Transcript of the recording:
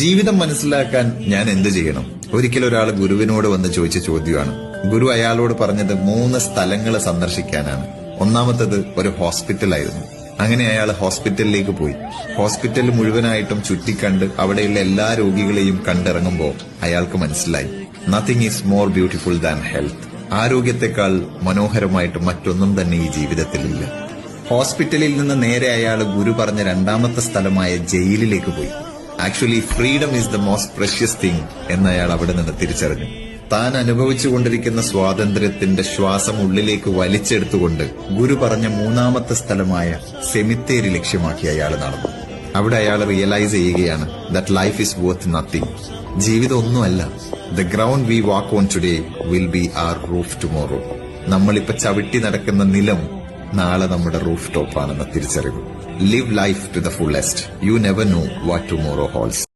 ജീവിതം മനസ്സിലാക്കാൻ ഞാൻ എന്തു ചെയ്യണം? ഒരിക്കൽ ഒരാൾ ഗുരുവിനോട് വന്ന് ചോദിച്ച ചോദ്യമാണ്. ഗുരു അയാളോട് പറഞ്ഞത് 3 സ്ഥലങ്ങൾ സന്ദർശിക്കാനാണ്. ഒന്നാമത്തത് ഒരു ഹോസ്പിറ്റലായിരുന്നു. അങ്ങനെ അയാൾ ഹോസ്പിറ്റലിലേക്ക് പോയി. ഹോസ്പിറ്റൽ മുഴുവനായിട്ടും ചുറ്റിക്കണ്ട് അവിടെയുള്ള എല്ലാ രോഗികളെയും കണ്ടിറങ്ങുമ്പോൾ അയാൾക്ക് മനസ്സിലായി, nothing is more beautiful than health. ആരോഗ്യത്തെക്കാൾ മനോഹരമായിട്ട് മറ്റൊന്നും തന്നെ ഈ ജീവിതത്തിലില്ല. ഹോസ്പിറ്റലിൽ നിന്ന് നേരെ അയാൾ ഗുരു പറഞ്ഞ 2ാമത്തെ സ്ഥലമായ ജയിലിലേക്ക് പോയി. Actually freedom is the most precious thing എന്ന് അയാൾ അവിടെ നിന്ന് തിരിച്ചറിഞ്ഞു. താൻ അനുഭവിച്ചുകൊണ്ടിരിക്കുന്ന സ്വാതന്ത്ര്യത്തിന്റെ ശ്വാസം ഉള്ളിലേക്ക് വലിച്ചെടുത്തുകൊണ്ട് ഗുരു പറഞ്ഞ 3ാമത്തെ സ്ഥലമായ സെമിത്തേരി ലക്ഷ്യമാക്കി അയാൾ നടന്നു. അവിടെ അയാൾ റിയലൈസ് ചെയ്യുകയാണ് that life is worth nothing. ജീവിതം ഒന്നുമല്ല. The ground we walk on today will be our roof tomorrow. നമ്മളിപ്പോ ചവിട്ടി നടക്കുന്ന നിലം നാളെ നമ്മുടെ റൂഫ് ടോപ്പാണെന്ന തിരിച്ചറിവ്. Live life to the fullest. You never know what tomorrow holes.